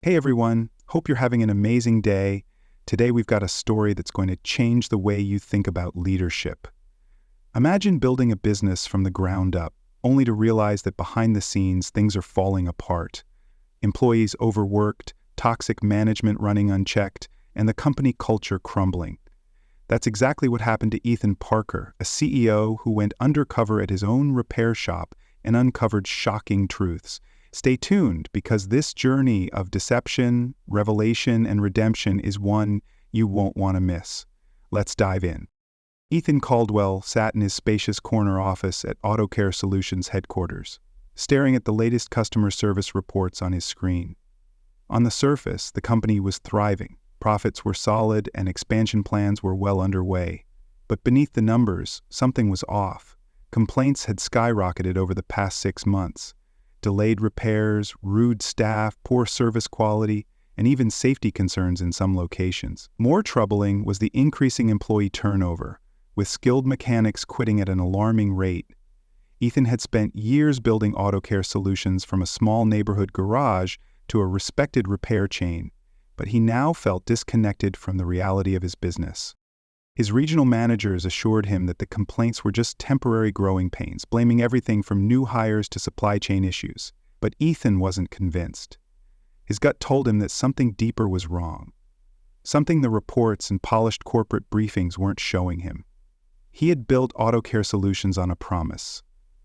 Hey everyone, hope you're having an amazing day. Today we've got a story that's going to change the way you think about leadership. Imagine building a business from the ground up, only to realize that behind the scenes things are falling apart. Employees overworked, toxic management running unchecked, and the company culture crumbling. That's exactly what happened to Ethan Parker, a CEO who went undercover at his own repair shop and uncovered shocking truths. Stay tuned, because this journey of deception, revelation, and redemption is one you won't want to miss. Let's dive in. Ethan Caldwell sat in his spacious corner office at AutoCare Solutions headquarters, staring at the latest customer service reports on his screen. On the surface, the company was thriving. Profits were solid and expansion plans were well underway. But beneath the numbers, something was off. Complaints had skyrocketed over the past 6 months. Delayed repairs, rude staff, poor service quality, and even safety concerns in some locations. More troubling was the increasing employee turnover, with skilled mechanics quitting at an alarming rate. Ethan had spent years building AutoCare Solutions from a small neighborhood garage to a respected repair chain, but he now felt disconnected from the reality of his business. His regional managers assured him that the complaints were just temporary growing pains, blaming everything from new hires to supply chain issues. But Ethan wasn't convinced. His gut told him that something deeper was wrong, something the reports and polished corporate briefings weren't showing him. He had built AutoCare Solutions on a promise: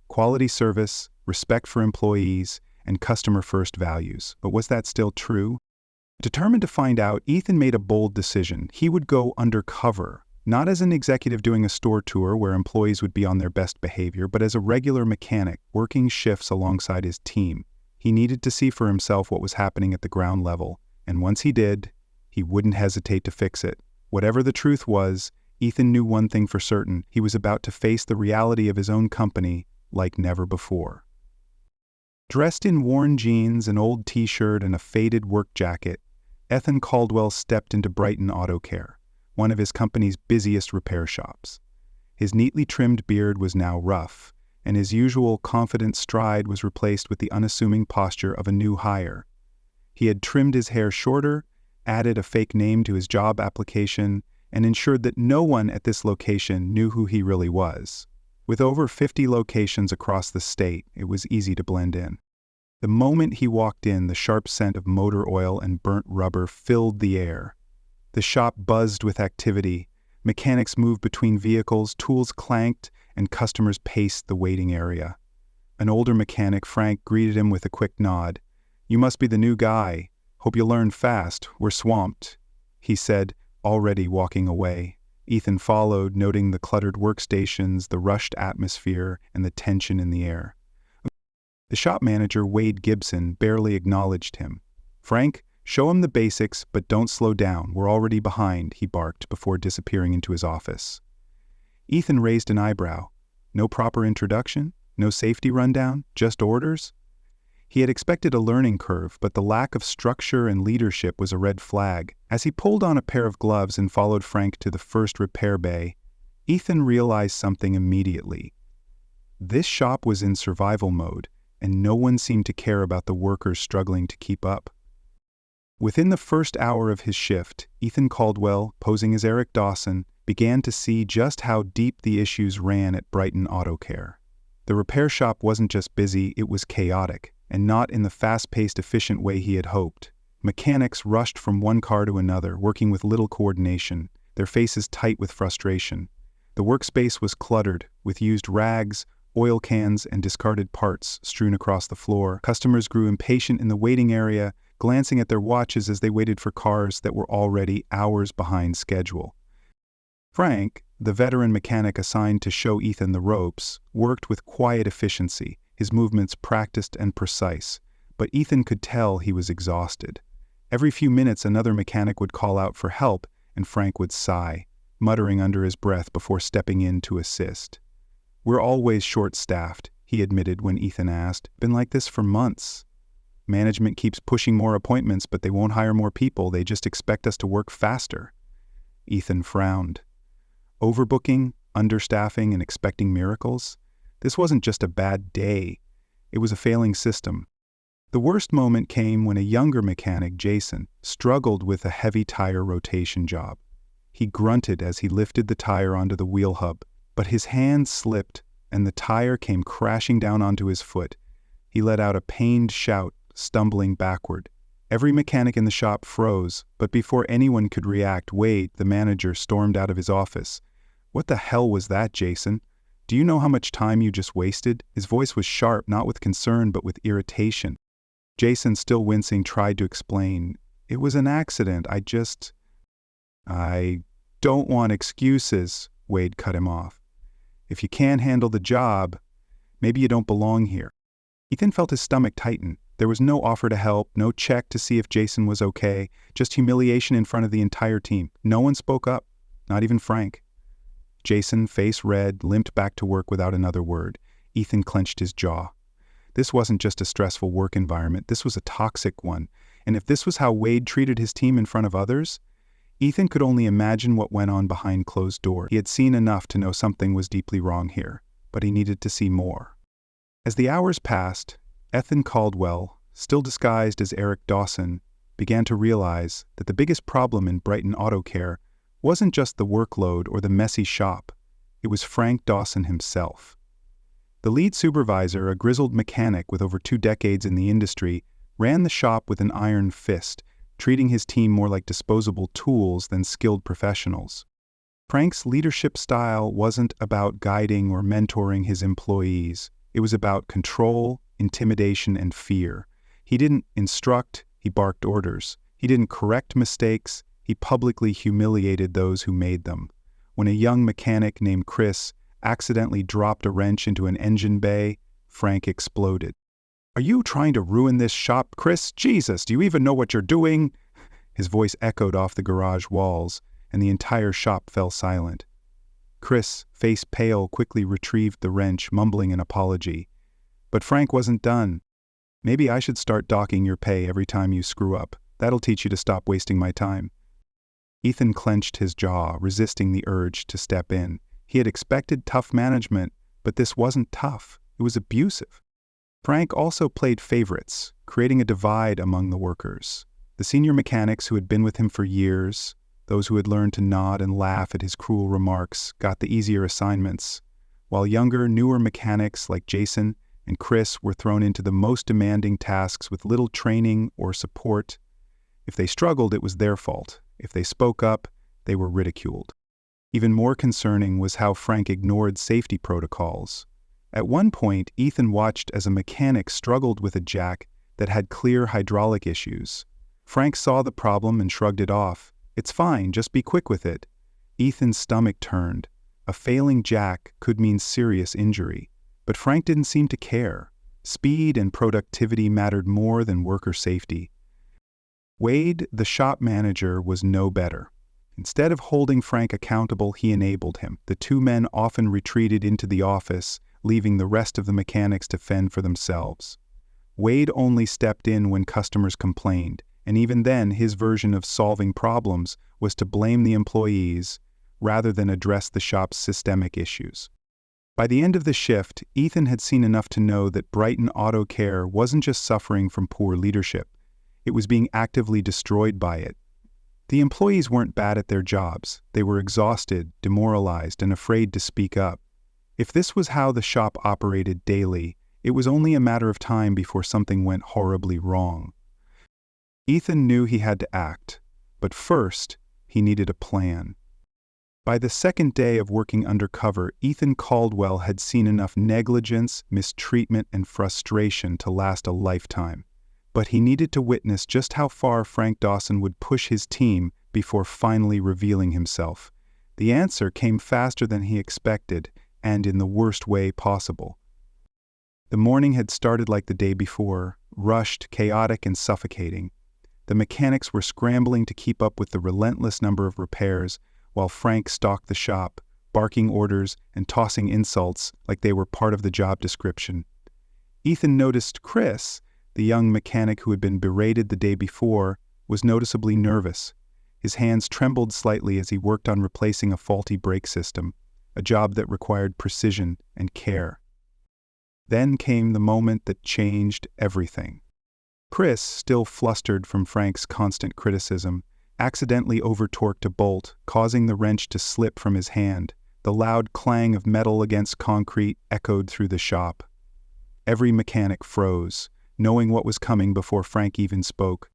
quality service, respect for employees, and customer-first values. But was that still true? Determined to find out, Ethan made a bold decision. He would go undercover. Not as an executive doing a store tour where employees would be on their best behavior, but as a regular mechanic working shifts alongside his team. He needed to see for himself what was happening at the ground level, and once he did, he wouldn't hesitate to fix it. Whatever the truth was, Ethan knew one thing for certain: he was about to face the reality of his own company like never before. Dressed in worn jeans, an old t-shirt, and a faded work jacket, Ethan Caldwell stepped into Brighton AutoCare, one of his company's busiest repair shops. His neatly trimmed beard was now rough, and his usual confident stride was replaced with the unassuming posture of a new hire. He had trimmed his hair shorter, added a fake name to his job application, and ensured that no one at this location knew who he really was. With over 50 locations across the state, it was easy to blend in. The moment he walked in, the sharp scent of motor oil and burnt rubber filled the air. The shop buzzed with activity. Mechanics moved between vehicles, tools clanked, and customers paced the waiting area. An older mechanic, Frank, greeted him with a quick nod. "You must be the new guy. Hope you learn fast. We're swamped," he said, already walking away. Ethan followed, noting the cluttered workstations, the rushed atmosphere, and the tension in the air. The shop manager, Wade Gibson, barely acknowledged him. "Frank, show him the basics, but don't slow down. We're already behind," he barked before disappearing into his office. Ethan raised an eyebrow. No proper introduction? No safety rundown? Just orders? He had expected a learning curve, but the lack of structure and leadership was a red flag. As he pulled on a pair of gloves and followed Frank to the first repair bay, Ethan realized something immediately. This shop was in survival mode, and no one seemed to care about the workers struggling to keep up. Within the first hour of his shift, Ethan Caldwell, posing as Eric Dawson, began to see just how deep the issues ran at Brighton AutoCare. The repair shop wasn't just busy, it was chaotic, and not in the fast-paced, efficient way he had hoped. Mechanics rushed from one car to another, working with little coordination, their faces tight with frustration. The workspace was cluttered, with used rags, oil cans, and discarded parts strewn across the floor. Customers grew impatient in the waiting area, glancing at their watches as they waited for cars that were already hours behind schedule. Frank, the veteran mechanic assigned to show Ethan the ropes, worked with quiet efficiency, his movements practiced and precise, but Ethan could tell he was exhausted. Every few minutes another mechanic would call out for help, and Frank would sigh, muttering under his breath before stepping in to assist. "We're always short-staffed," he admitted when Ethan asked. "Been like this for months. Management keeps pushing more appointments, but they won't hire more people. They just expect us to work faster." Ethan frowned. Overbooking, understaffing, and expecting miracles? This wasn't just a bad day. It was a failing system. The worst moment came when a younger mechanic, Jason, struggled with a heavy tire rotation job. He grunted as he lifted the tire onto the wheel hub, but his hand slipped and the tire came crashing down onto his foot. He let out a pained shout, stumbling backward. Every mechanic in the shop froze, but before anyone could react, Wade, the manager, stormed out of his office. "What the hell was that, Jason? Do you know how much time you just wasted?" His voice was sharp, not with concern, but with irritation. Jason, still wincing, tried to explain. "It was an accident. I don't want excuses," Wade cut him off. "If you can't handle the job, maybe you don't belong here." Ethan felt his stomach tighten. There was no offer to help, no check to see if Jason was okay, just humiliation in front of the entire team. No one spoke up, not even Frank. Jason, face red, limped back to work without another word. Ethan clenched his jaw. This wasn't just a stressful work environment, this was a toxic one. And if this was how Wade treated his team in front of others, Ethan could only imagine what went on behind closed doors. He had seen enough to know something was deeply wrong here, but he needed to see more. As the hours passed, Ethan Caldwell, still disguised as Eric Dawson, began to realize that the biggest problem in Brighton AutoCare wasn't just the workload or the messy shop, it was Frank Dawson himself. The lead supervisor, a grizzled mechanic with over 2 decades in the industry, ran the shop with an iron fist, treating his team more like disposable tools than skilled professionals. Frank's leadership style wasn't about guiding or mentoring his employees. It was about control, intimidation, and fear. He didn't instruct, he barked orders. He didn't correct mistakes, he publicly humiliated those who made them. When a young mechanic named Chris accidentally dropped a wrench into an engine bay, Frank exploded. "Are you trying to ruin this shop, Chris? Jesus, do you even know what you're doing?" His voice echoed off the garage walls, and the entire shop fell silent. Chris, face pale, quickly retrieved the wrench, mumbling an apology. But Frank wasn't done. "Maybe I should start docking your pay every time you screw up. That'll teach you to stop wasting my time." Ethan clenched his jaw, resisting the urge to step in. He had expected tough management, but this wasn't tough. It was abusive. Frank also played favorites, creating a divide among the workers. The senior mechanics who had been with him for years, those who had learned to nod and laugh at his cruel remarks, got the easier assignments, while younger, newer mechanics like Jason and Chris were thrown into the most demanding tasks with little training or support. If they struggled, it was their fault. If they spoke up, they were ridiculed. Even more concerning was how Frank ignored safety protocols. At one point, Ethan watched as a mechanic struggled with a jack that had clear hydraulic issues. Frank saw the problem and shrugged it off. "It's fine, just be quick with it." Ethan's stomach turned. A failing jack could mean serious injury. But Frank didn't seem to care. Speed and productivity mattered more than worker safety. Wade, the shop manager, was no better. Instead of holding Frank accountable, he enabled him. The two men often retreated into the office, leaving the rest of the mechanics to fend for themselves. Wade only stepped in when customers complained, and even then his version of solving problems was to blame the employees rather than address the shop's systemic issues. By the end of the shift, Ethan had seen enough to know that Brighton AutoCare wasn't just suffering from poor leadership, it was being actively destroyed by it. The employees weren't bad at their jobs, they were exhausted, demoralized, and afraid to speak up. If this was how the shop operated daily, it was only a matter of time before something went horribly wrong. Ethan knew he had to act, but first, he needed a plan. By the second day of working undercover, Ethan Caldwell had seen enough negligence, mistreatment, and frustration to last a lifetime. But he needed to witness just how far Frank Dawson would push his team before finally revealing himself. The answer came faster than he expected, and in the worst way possible. The morning had started like the day before, rushed, chaotic, and suffocating. The mechanics were scrambling to keep up with the relentless number of repairs, while Frank stalked the shop, barking orders and tossing insults like they were part of the job description. Ethan noticed Chris, the young mechanic who had been berated the day before, was noticeably nervous. His hands trembled slightly as he worked on replacing a faulty brake system, a job that required precision and care. Then came the moment that changed everything. Chris, still flustered from Frank's constant criticism, accidentally over-torqued a bolt, causing the wrench to slip from his hand. The loud clang of metal against concrete echoed through the shop. Every mechanic froze, knowing what was coming before Frank even spoke.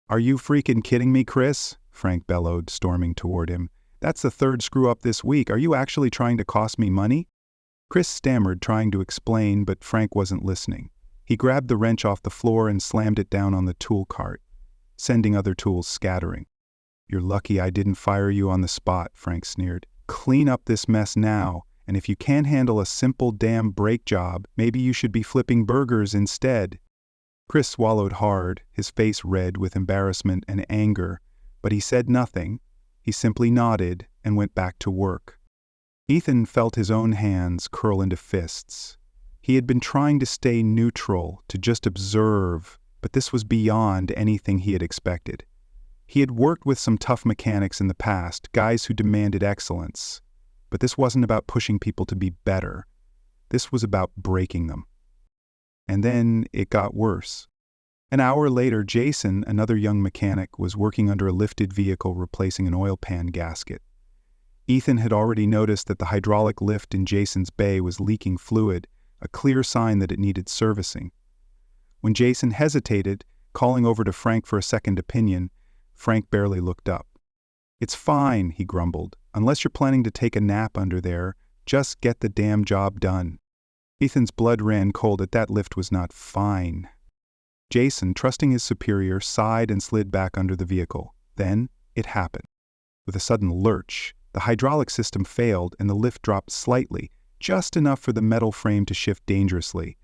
"Are you freaking kidding me, Chris?" Frank bellowed, storming toward him. "That's the third screw-up this week. Are you actually trying to cost me money?" Chris stammered, trying to explain, but Frank wasn't listening. He grabbed the wrench off the floor and slammed it down on the tool cart, sending other tools scattering. "You're lucky I didn't fire you on the spot," Frank sneered. "Clean up this mess now, and if you can't handle a simple damn brake job, maybe you should be flipping burgers instead." Chris swallowed hard, his face red with embarrassment and anger, but he said nothing. He simply nodded and went back to work. Ethan felt his own hands curl into fists. He had been trying to stay neutral, to just observe, but this was beyond anything he had expected. He had worked with some tough mechanics in the past, guys who demanded excellence. But this wasn't about pushing people to be better. This was about breaking them. And then it got worse. An hour later, Jason, another young mechanic, was working under a lifted vehicle replacing an oil pan gasket. Ethan had already noticed that the hydraulic lift in Jason's bay was leaking fluid, a clear sign that it needed servicing. When Jason hesitated, calling over to Frank for a second opinion, Frank barely looked up. "It's fine," he grumbled. "Unless you're planning to take a nap under there, just get the damn job done." Ethan's blood ran cold that that lift was not fine. Jason, trusting his superior, sighed and slid back under the vehicle. Then it happened. With a sudden lurch, the hydraulic system failed and the lift dropped slightly, just enough for the metal frame to shift dangerously.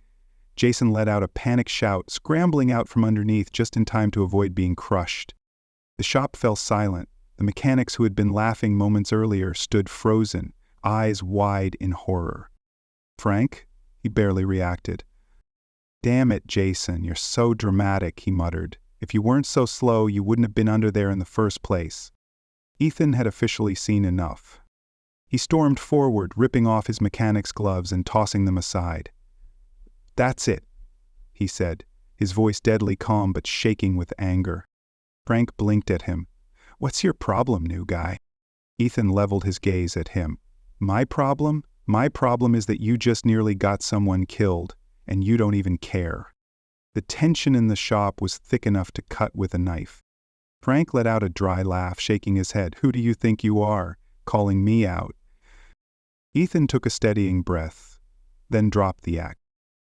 Jason let out a panicked shout, scrambling out from underneath just in time to avoid being crushed. The shop fell silent. The mechanics who had been laughing moments earlier stood frozen, eyes wide in horror. "Frank?" He barely reacted. "Damn it, Jason, you're so dramatic," he muttered. "If you weren't so slow, you wouldn't have been under there in the first place." Ethan had officially seen enough. He stormed forward, ripping off his mechanic's gloves and tossing them aside. "That's it," he said, his voice deadly calm but shaking with anger. Frank blinked at him. "What's your problem, new guy?" Ethan leveled his gaze at him. My problem? My problem is that you just nearly got someone killed, and you don't even care." The tension in the shop was thick enough to cut with a knife. Frank let out a dry laugh, shaking his head. "Who do you think you are, calling me out?" Ethan took a steadying breath, then dropped the act.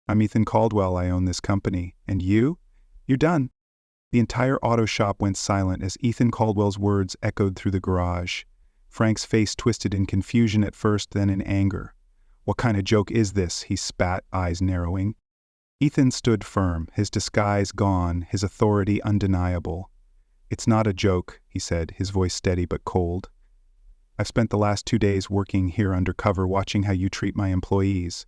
"I'm Ethan Caldwell. I own this company. And you? You're done." The entire auto shop went silent as Ethan Caldwell's words echoed through the garage. Frank's face twisted in confusion at first, then in anger. "What kind of joke is this?" he spat, eyes narrowing. Ethan stood firm, his disguise gone, his authority undeniable. "It's not a joke," he said, his voice steady but cold. "I've spent the last 2 days working here undercover, watching how you treat my employees.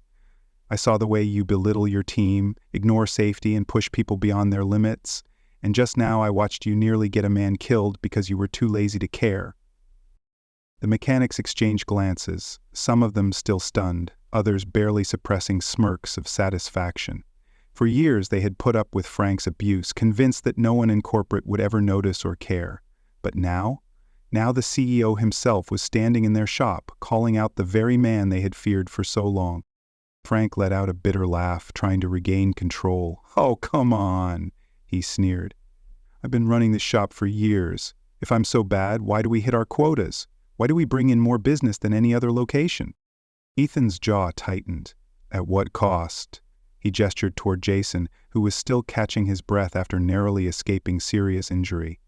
I saw the way you belittle your team, ignore safety, and push people beyond their limits. And just now I watched you nearly get a man killed because you were too lazy to care." The mechanics exchanged glances, some of them still stunned, others barely suppressing smirks of satisfaction. For years they had put up with Frank's abuse, convinced that no one in corporate would ever notice or care. But now the CEO himself was standing in their shop, calling out the very man they had feared for so long. Frank let out a bitter laugh, trying to regain control. "Oh, come on," he sneered. "I've been running this shop for years. If I'm so bad, why do we hit our quotas? Why do we bring in more business than any other location?" Ethan's jaw tightened. "At what cost?" He gestured toward Jason, who was still catching his breath after narrowly escaping serious injury.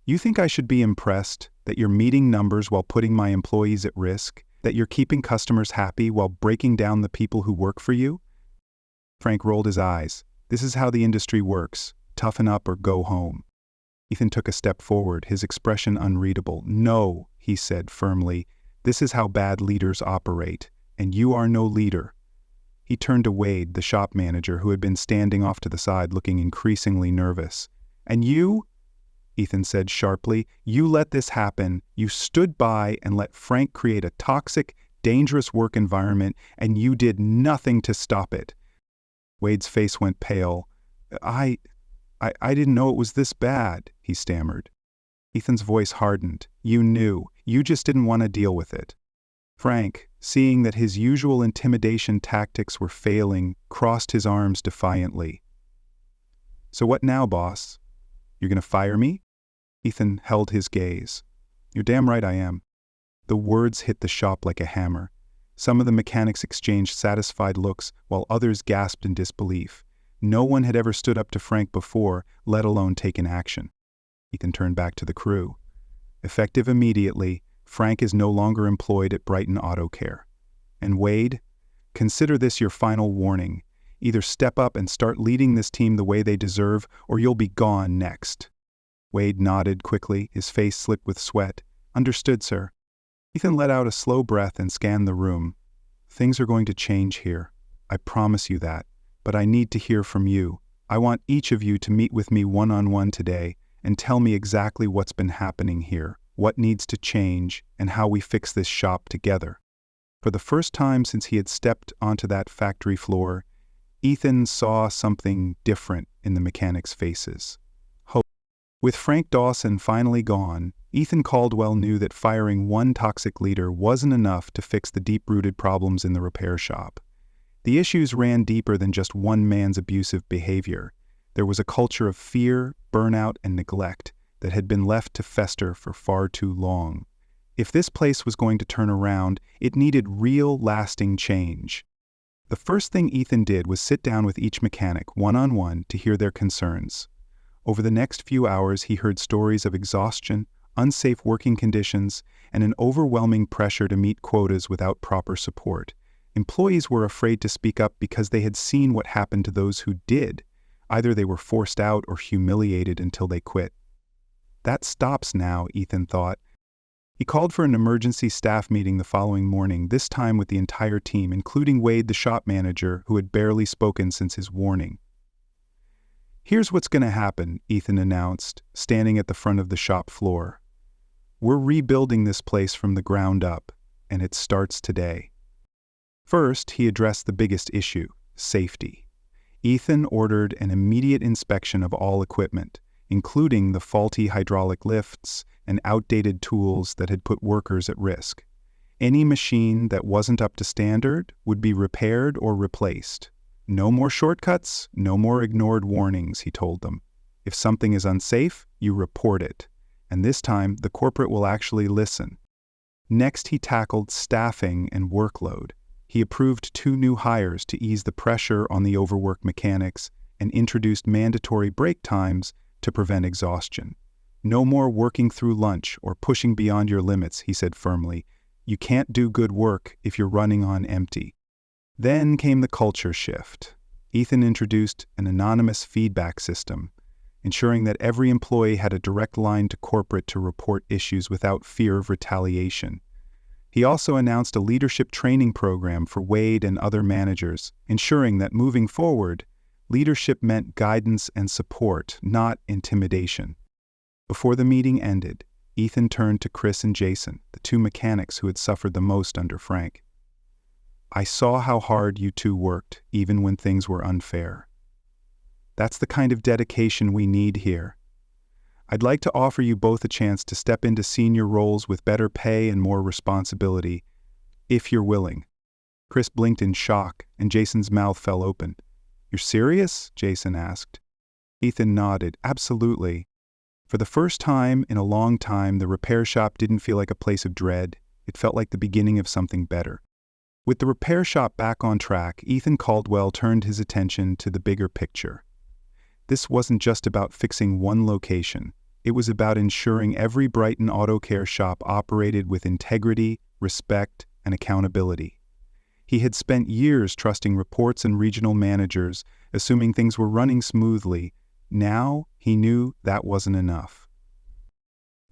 "You think I should be impressed that you're meeting numbers while putting my employees at risk? That you're keeping customers happy while breaking down the people who work for you?" Frank rolled his eyes. "This is how the industry works. Toughen up or go home." Ethan took a step forward, his expression unreadable. "No," he said firmly. "This is how bad leaders operate, and you are no leader." He turned to Wade, the shop manager, who had been standing off to the side looking increasingly nervous. "And you?" Ethan said sharply. "You let this happen. You stood by and let Frank create a toxic, dangerous work environment, and you did nothing to stop it." Wade's face went pale. I didn't know it was this bad," he stammered. Ethan's voice hardened. "You knew. You just didn't want to deal with it." Frank, seeing that his usual intimidation tactics were failing, crossed his arms defiantly. "So what now, boss? You're gonna fire me?" Ethan held his gaze. "You're damn right I am." The words hit the shop like a hammer. Some of the mechanics exchanged satisfied looks, while others gasped in disbelief. No one had ever stood up to Frank before, let alone taken action. Ethan turned back to the crew. "Effective immediately, Frank is no longer employed at Brighton AutoCare. And Wade, consider this your final warning. Either step up and start leading this team the way they deserve, or you'll be gone next." Wade nodded quickly, his face slick with sweat. "Understood, sir." Ethan let out a slow breath and scanned the room. "Things are going to change here. I promise you that. But I need to hear from you. I want each of you to meet with me one-on-one today and tell me exactly what's been happening here, what needs to change, and how we fix this shop together." For the first time since he had stepped onto that factory floor, Ethan saw something different in the mechanics' faces. Hope. With Frank Dawson finally gone, Ethan Caldwell knew that firing one toxic leader wasn't enough to fix the deep-rooted problems in the repair shop. The issues ran deeper than just one man's abusive behavior. There was a culture of fear, burnout, and neglect that had been left to fester for far too long. If this place was going to turn around, it needed real, lasting change. The first thing Ethan did was sit down with each mechanic one-on-one to hear their concerns. Over the next few hours, he heard stories of exhaustion, unsafe working conditions, and an overwhelming pressure to meet quotas without proper support. Employees were afraid to speak up because they had seen what happened to those who did. Either they were forced out or humiliated until they quit. That stops now, Ethan thought. He called for an emergency staff meeting the following morning, this time with the entire team, including Wade, the shop manager, who had barely spoken since his warning. "Here's what's going to happen," Ethan announced, standing at the front of the shop floor. "We're rebuilding this place from the ground up, and it starts today." First, he addressed the biggest issue, safety. Ethan ordered an immediate inspection of all equipment, including the faulty hydraulic lifts and outdated tools that had put workers at risk. Any machine that wasn't up to standard would be repaired or replaced. "No more shortcuts, no more ignored warnings," he told them. "If something is unsafe, you report it. And this time, the corporate will actually listen." Next, he tackled staffing and workload. He approved 2 new hires to ease the pressure on the overworked mechanics and introduced mandatory break times to prevent exhaustion. "No more working through lunch or pushing beyond your limits," he said firmly. "You can't do good work if you're running on empty." Then came the culture shift. Ethan introduced an anonymous feedback system, ensuring that every employee had a direct line to corporate to report issues without fear of retaliation. He also announced a leadership training program for Wade and other managers, ensuring that moving forward, leadership meant guidance and support, not intimidation. Before the meeting ended, Ethan turned to Chris and Jason, the 2 mechanics who had suffered the most under Frank. "I saw how hard you 2 worked, even when things were unfair. That's the kind of dedication we need here. I'd like to offer you both a chance to step into senior roles with better pay and more responsibility, if you're willing." Chris blinked in shock, and Jason's mouth fell open. "You're serious?" Jason asked. Ethan nodded. "Absolutely." For the first time in a long time, the repair shop didn't feel like a place of dread. It felt like the beginning of something better. With the repair shop back on track, Ethan Caldwell turned his attention to the bigger picture. This wasn't just about fixing one location. It was about ensuring every Brighton AutoCare shop operated with integrity, respect, and accountability. He had spent years trusting reports and regional managers, assuming things were running smoothly. Now, he knew that wasn't enough.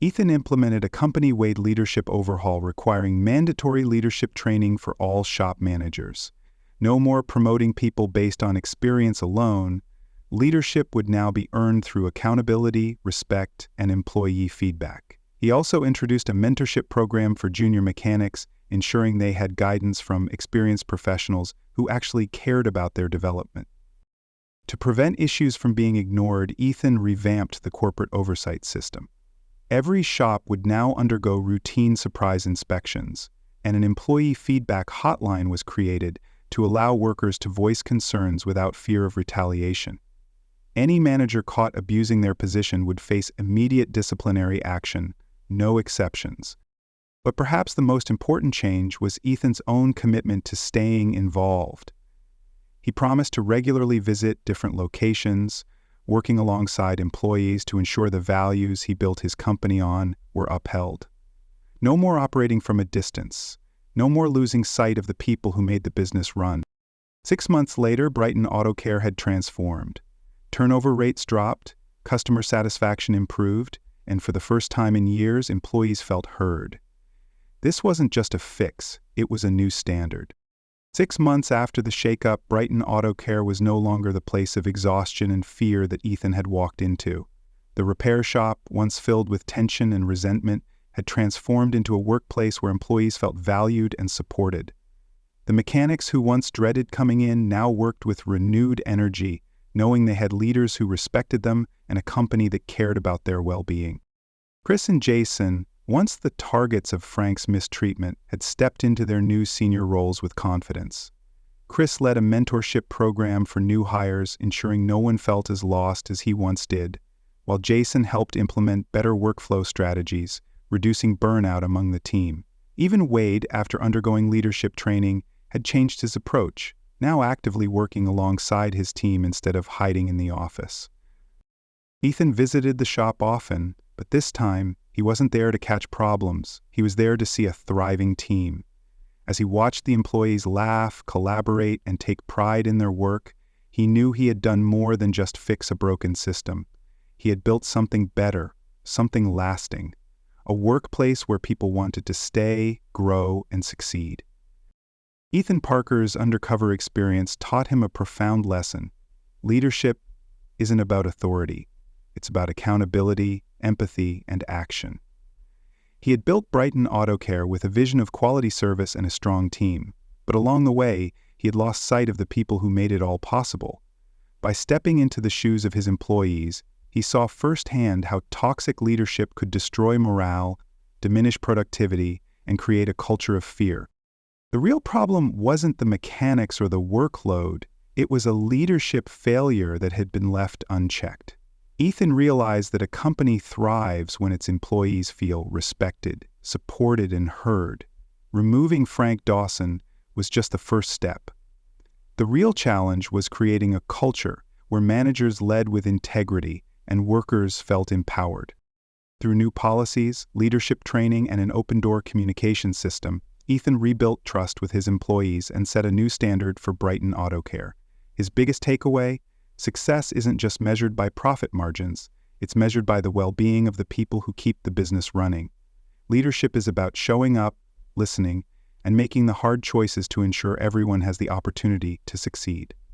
Ethan implemented a company-wide leadership overhaul requiring mandatory leadership training for all shop managers. No more promoting people based on experience alone. Leadership would now be earned through accountability, respect, and employee feedback. He also introduced a mentorship program for junior mechanics, ensuring they had guidance from experienced professionals who actually cared about their development. To prevent issues from being ignored, Ethan revamped the corporate oversight system. Every shop would now undergo routine surprise inspections, and an employee feedback hotline was created to allow workers to voice concerns without fear of retaliation. Any manager caught abusing their position would face immediate disciplinary action, no exceptions. But perhaps the most important change was Ethan's own commitment to staying involved. He promised to regularly visit different locations, working alongside employees to ensure the values he built his company on were upheld. No more operating from a distance. No more losing sight of the people who made the business run. 6 months later, Brighton AutoCare had transformed. Turnover rates dropped, customer satisfaction improved, and for the first time in years, employees felt heard. This wasn't just a fix, it was a new standard. 6 months after the shakeup, Brighton AutoCare was no longer the place of exhaustion and fear that Ethan had walked into. The repair shop, once filled with tension and resentment, had transformed into a workplace where employees felt valued and supported. The mechanics who once dreaded coming in now worked with renewed energy, knowing they had leaders who respected them and a company that cared about their well-being. Chris and Jason, once the targets of Frank's mistreatment, had stepped into their new senior roles with confidence. Chris led a mentorship program for new hires, ensuring no one felt as lost as he once did, while Jason helped implement better workflow strategies, reducing burnout among the team. Even Wade, after undergoing leadership training, had changed his approach, now actively working alongside his team instead of hiding in the office. Ethan visited the shop often, but this time, he wasn't there to catch problems. He was there to see a thriving team. As he watched the employees laugh, collaborate, and take pride in their work, he knew he had done more than just fix a broken system. He had built something better, something lasting. A workplace where people wanted to stay, grow, and succeed. Ethan Parker's undercover experience taught him a profound lesson. Leadership isn't about authority. It's about accountability, empathy, and action. He had built Brighton AutoCare with a vision of quality service and a strong team, but along the way, he had lost sight of the people who made it all possible. By stepping into the shoes of his employees, he saw firsthand how toxic leadership could destroy morale, diminish productivity, and create a culture of fear. The real problem wasn't the mechanics or the workload, it was a leadership failure that had been left unchecked. Ethan realized that a company thrives when its employees feel respected, supported, and heard. Removing Frank Dawson was just the first step. The real challenge was creating a culture where managers led with integrity and workers felt empowered. Through new policies, leadership training, and an open-door communication system, Ethan rebuilt trust with his employees and set a new standard for Brighton AutoCare. His biggest takeaway? Success isn't just measured by profit margins, it's measured by the well-being of the people who keep the business running. Leadership is about showing up, listening, and making the hard choices to ensure everyone has the opportunity to succeed.